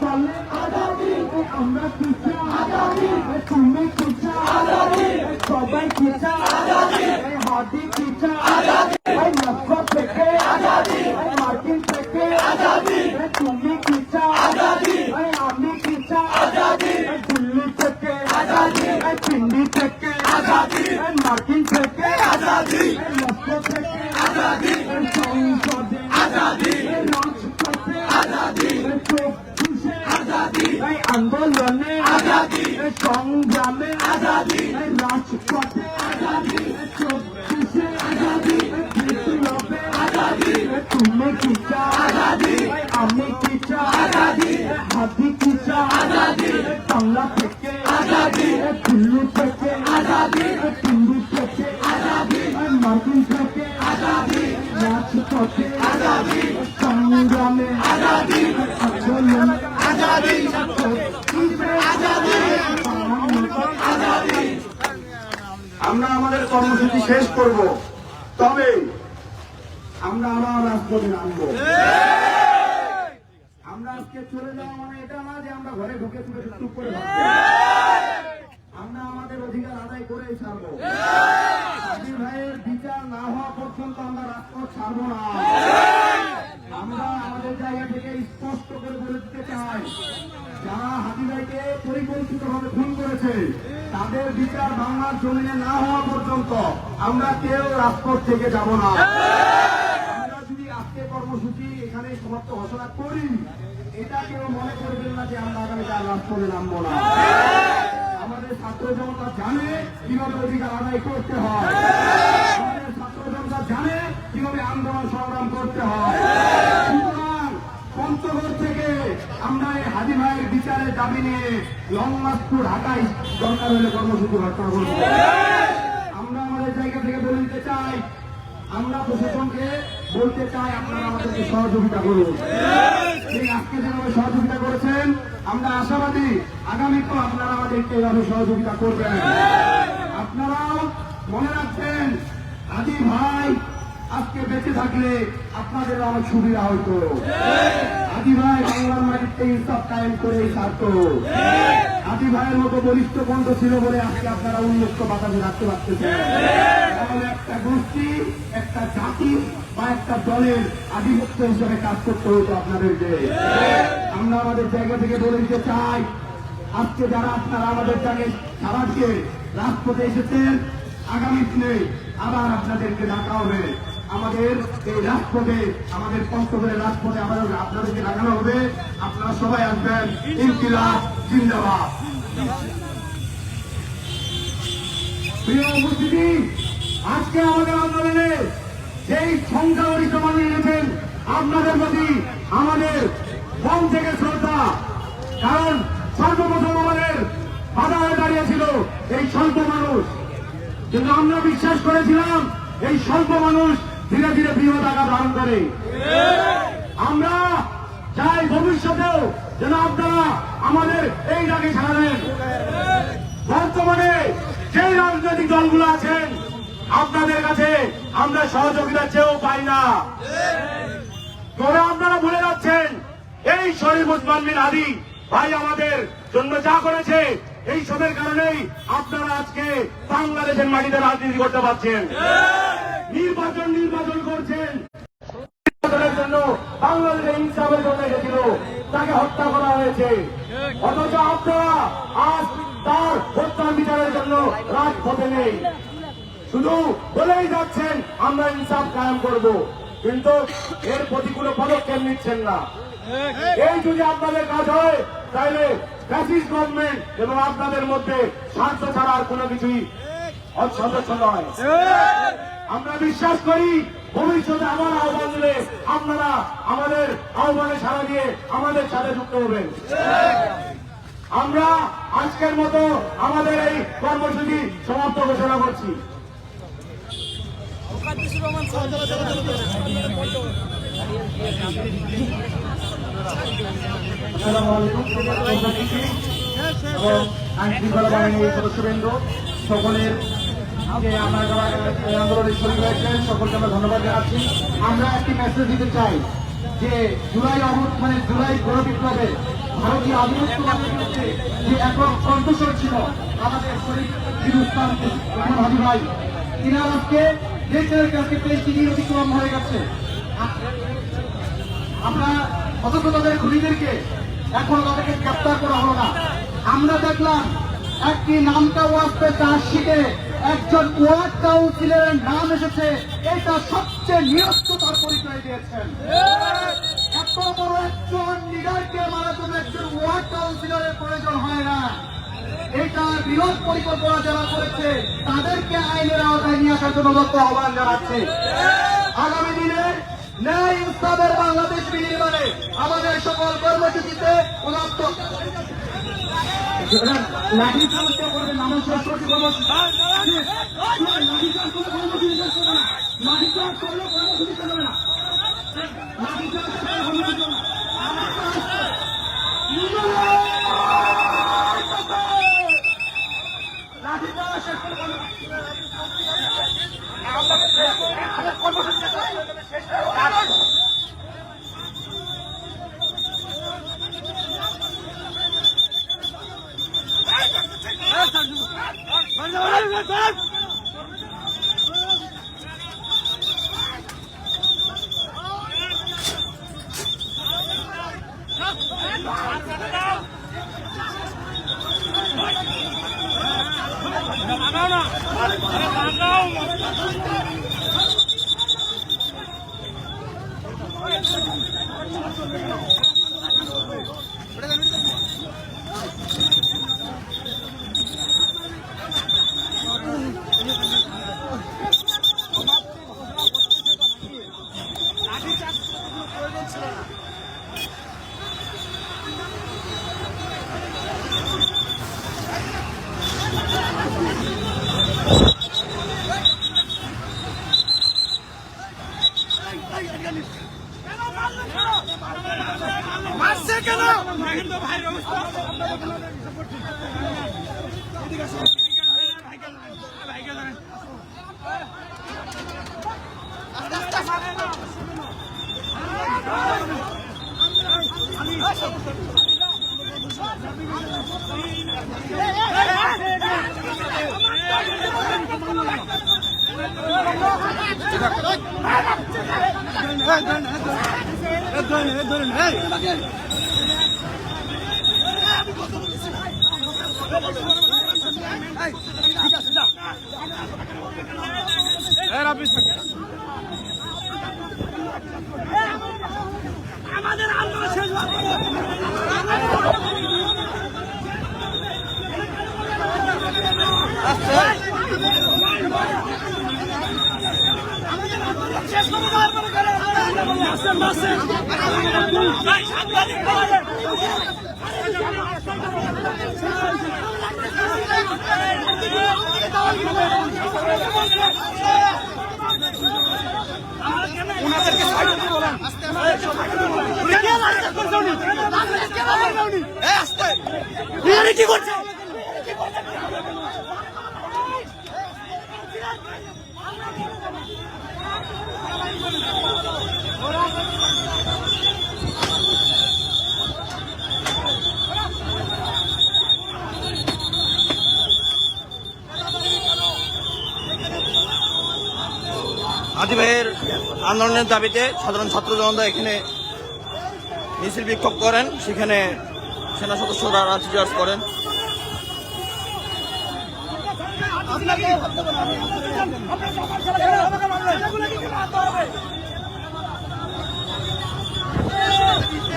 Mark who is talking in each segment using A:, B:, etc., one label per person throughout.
A: বলে আজাদি, আমরা কি চাই আজাদি, তুমি কি চাও আজাদি, সবাই কি চায় আজাদি, হাদি কি চায় আজাদি, মস্কো থেকে আজাদি, মার্কিন থেকে আজাদি, তুমি কি চাও আজাদি, আমি কি চাই আজাদি, দিল্লি থেকে আজাদি, পিন্ডি থেকে আজাদি, মার্কিন থেকে আজাদি, মস্কো থেকে আজাদি, সংসদে আজাদি, রাজপথে আজাদি, চোখে আজাদি, আন্দোলনে আজাদি, সংগ্রামে আজাদি, রাজপথে আজাদি, চোখে আজাদি, বিপ্লবে আজাদি, তুমি কি চাও আজাদি, আমি কি চাই আজাদি, হাতি কি চাও আজাদি, বাংলা থেকে আজাদি, দিল্লি থেকে আজাদি, পিন্ডি থেকে আজাদি, মার্কিন থেকে আজাদি, রাজপথে আজাদি, সংগ্রামে আজাদি, আন্দোলন আজাদি, আজাদি। আমরা আমাদের কর্মসূচি শেষ করব, তবে আমরা আবার রাজপথে নামবো। আমরা আজকে চলে যাওয়া মানে এটা না যে আমরা ঘরে ঢুকে চুপ করে আমরা আমাদের অধিকার আদায় করেই ছাড়বো। হাদি ভাইয়ের বিচার না হওয়া পর্যন্ত আমরা রাজপথ ছাড়বো না। আমরা আমাদের জায়গা থেকে স্পষ্ট করে বলে দিতে চাই, যারা হাদি ভাইকে পরিকল্পিতভাবে খুন করেছে তাদের বিচার বাংলার জমিনে না হওয়া পর্যন্ত আমরা কেউ রাজপথ থেকে যাব না। আমরা যদি আজকে কর্মসূচি এখানে সমাপ্ত ঘোষণা করি, এটা কেউ মনে করবেন না যে আমরা আগামীকাল রাজপথে নামবো না। আমাদের ছাত্র জনতা জানে কিভাবে অধিকার আদায় করতে হয়, আমাদের ছাত্র জনতা জানে কিভাবে আন্দোলন সংগ্রাম করতে হয়। সুতরাং পঞ্চগড় থেকে আমরা এই হাদি ভাইয়ের বিচারের দাবি নিয়ে লং মার্চ টু ঢাকায় দরকার হলে কর্মসূচি ঘোষণা করব। আমরা আমাদের জায়গা থেকে বলে দিতে চাই, আমরা প্রশাসনকে বলতে চাই আপনারা আমাদেরকে সহযোগিতা করুন। এই আজকে যেভাবে সহযোগিতা করেছেন আমরা আশাবাদী আগামীতেও আপনারা আমাদেরকে এভাবে সহযোগিতা করবেন। আপনারাও মনে রাখবেন, হাদি ভাই আজকে বেঁচে থাকলে আপনাদের অনেক সুবিধা হইতো। হাদি ভাই বাংলার মাটিতে ইনসাফ কায়েম করেই থাকতো। হাদি ভাইয়ের মতো বলিষ্ঠ কণ্ঠ ছিল বলে আজকে আপনারা উন্মুক্ত বাতাসে রাখতে পারতেছেন। তাহলে একটা গোষ্ঠী, একটা জাতি বা একটা দলের আধিপত্য হিসেবে কাজ করতে হতো আপনাদেরকে। আমরা আমাদের জায়গা থেকে বলে দিতে চাই, আজকে যারা আপনারা আমাদের জায়গায় সারা দিয়ে রাজপথে এসেছেন, আগামী দিনে আবার আপনাদেরকে ডাকা হবে। আমাদের এই রাজপথে, আমাদের পঞ্চগড়ের রাজপথে আমাদের আপনাদেরকে ডাকানো হবে। আপনারা সবাই আসবেন। ইনকিলাব জিন্দাবাদ। প্রিয় উপস্থিতি, আজকে আমাদের আন্দোলনে যেই সংখ্যাগরিষ্ঠ মানুষ এনেছেন আপনাদের প্রতি আমাদের মন থেকে শ্রদ্ধা। কারণ সর্বপ্রথম আমাদের বাধা হয়ে দাঁড়িয়েছিল এই স্বল্প মানুষ, কিন্তু আমরা বিশ্বাস করেছিলাম এই স্বল্প মানুষ ধীরে ধীরে বৃহৎ আকার ধারণ করে। আমরা চাই ভবিষ্যতেও যেন আপনারা আমাদের এই ডাকে সাড়া দেন। বর্তমানে যে রাজনৈতিক দলগুলো আছেন আপনাদের কাছে আমরা সহযোগিতা চেয়েও পাই না। তবে আপনারা ভুলে যাচ্ছেন এই শরীফ ওসমান বিন হাদি ভাই আমাদের জন্য যা করেছে, এই সবের কারণেই আপনারা আজকে বাংলাদেশের মাটিতে রাজনীতি করতে পারছেন। নির্বাচন করছেন, জন্য বাংলাদেশে ইনসাফের জন্য এসেছিল, তাকে হত্যা করা হয়েছে। অথচ আপনারা আজ তার হত্যার বিচারের জন্য রাজপথে নেই, শুধু বলেই যাচ্ছেন আমরা ইনসাফ কায়েম করব, কিন্তু এর প্রতিকূল পদক্ষেপ নিচ্ছেন না। এই যদি আপনাদের কাজ হয় তাহলে ফ্যাসিস্ট গভর্নমেন্ট এবং আপনাদের মধ্যে স্বার্থ ছাড়া আর কোনো কিছুই সদস্য নয়। আমরা বিশ্বাস করি ভবিষ্যতে আবার আহ্বান দিলে আপনারা আমাদের আহ্বানে সাড়া দিয়ে আমাদের সাথে যুক্ত হবেন। আমরা আজকের মতো আমাদের এই কর্মসূচি সমাপ্ত ঘোষণা করছি। আইনশৃঙ্খলা বাহিনীর সদস্যবৃন্দ সকলের আন্দোলনে শরীর হয়েছে, সকলকে আমরা ধন্যবাদ জানাচ্ছি। আমরা একটি মেসেজ দিতে চাই যে জুলাই গণ বিপ্লবে ভারতীয় আধিপত্যবাদের বিরুদ্ধে যে একক কণ্ঠস্বর ছিল আমাদের শহীদ হিন্দুস্তান রহমান হাজি ভাই, তিনার আজকে দেশের কাছে 23 দিন অতিক্রম হয়ে গেছে। আমরা অথচ তাদের খুনিদেরকে এখন তাদেরকে গ্রেপ্তার করা হলো না। আমরা দেখলাম একটি নামটা ওয়াস্তে চার্জশিটে একজন ওয়ার্ড কাউন্সিলরের নাম এসেছে, এটা সবচেয়ে নিরস্ততার পরিচয় দিয়েছেন। এত বড় একজন লিডারকে মারার জন্য একজন ওয়ার্ড কাউন্সিলরের প্রয়োজন হয় না। এটা বিরোধ পরিকল্পনা যারা করেছে তাদেরকে আইনের আওতায় নিয়ে আসার জন্য লক্ষ্য আহ্বান জানাচ্ছে। আগামী দিনে ন্যায় ইনসাফের বাংলাদেশ বিনির্মাণে আমাদের সকল কর্মসূচিতে লাঠি চার্জ করবে না, লাঠি চার্জ করলে কর্মসূচি চলবে না, লাঠি চার্জ মারছে কেন? আমাদের আন্দোলন শেষ কি করছে?
B: হাজি ভাইয়ের আন্দোলনের দাবিতে সাধারণ ছাত্র জনতা এখানে মিছিল বিক্ষোভ করেন, সেখানে সেনা সদস্যরা লাঠিচার্জ করেন।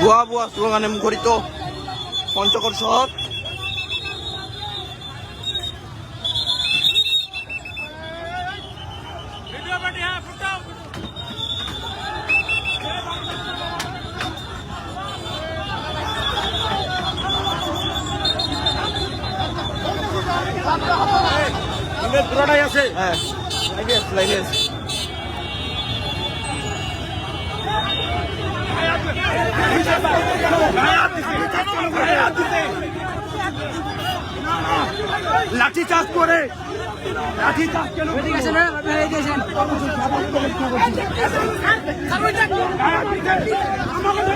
B: ভুয়া ভুয়া স্লোগানে মুখরিত পঞ্চগড় শহর।
A: পুরোটাই আছে।
B: হ্যাঁ, লাইভে আছে।
A: লাঠি চার্জ করে, লাঠি চার্জ কেন? আমাকে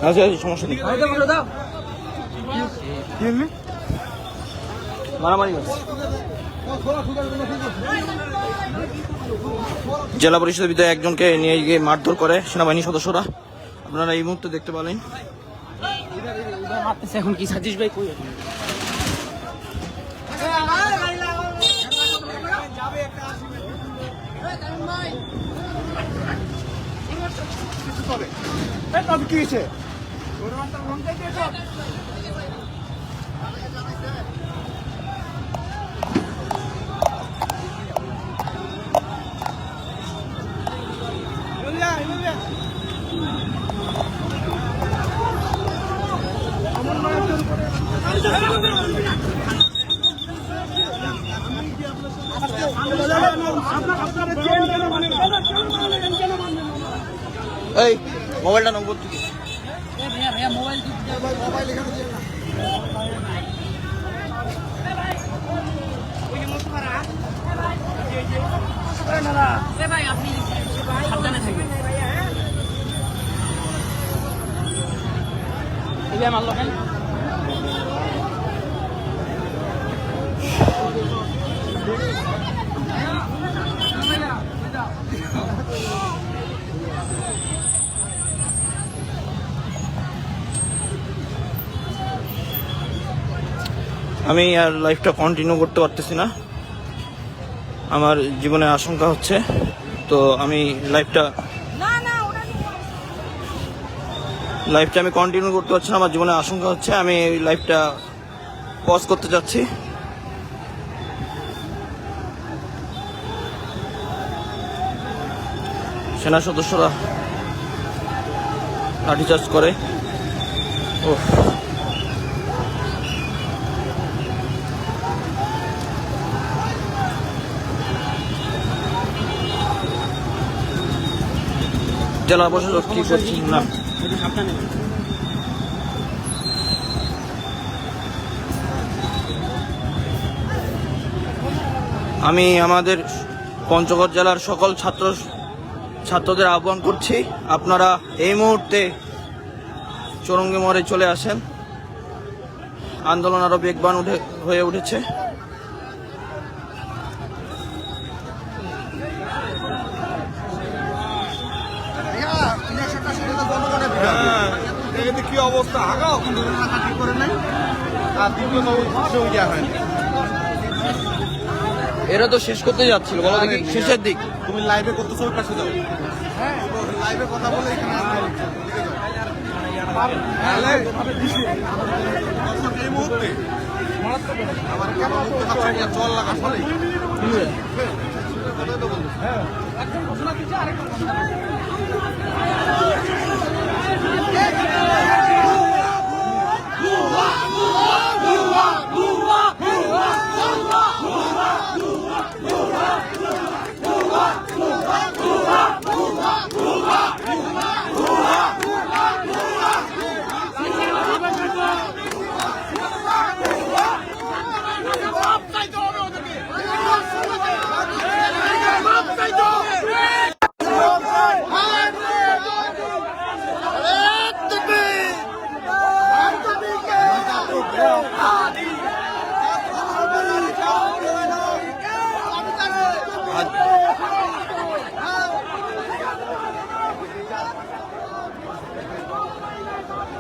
B: আচ্ছা সমস্যা নেই মারামারি করছে জেলা পরিষদের বিধায়ক একজনকে নিয়ে গিয়ে মারধর করে সেনাবাহিনী সদস্যরা আপনারা এই মুহূর্তে দেখতে পেলেন
C: এখন কি সাজিস ভাই কই
A: কি হয়েছে
B: এই মোবাইলটা নম্বর থেকে
C: আপনি সাবধানে থাকবেন মারলো কেন
B: আমি আর লাইফটা কন্টিনিউ করতে পারতেছি না আমার জীবনে আশঙ্কা হচ্ছে তো আমি লাইফটা আমি কন্টিনিউ করতে পারছি না আমার জীবনে আশঙ্কা হচ্ছে আমি এই লাইফটা পজ করতে চাচ্ছি সেনা সদস্যরা লাঠিচার্জ করে ওহ জেলা প্রশাসক কি করছি না আমি আমাদের পঞ্চগড় জেলার সকল ছাত্রদের আহ্বান করছি আপনারা এই মুহূর্তে চৌরঙ্গি মোড়ে চলে আসেন আন্দোলন আরো বেগবান হয়ে উঠেছে
A: কি অবস্থা আগাও করে নাই আর দ্বিতীয় হয়নি
B: এরা তো শেষ করতে যাচ্ছিল বলো দেখি শেষের দিক
A: তুমি লাইভে করতেছো ওই পাশে যাও হ্যাঁ লাইভে কথা বলে এখানে এই মুহূর্তে আমার কেন চল লাগা আসলে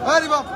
A: Hadi bak.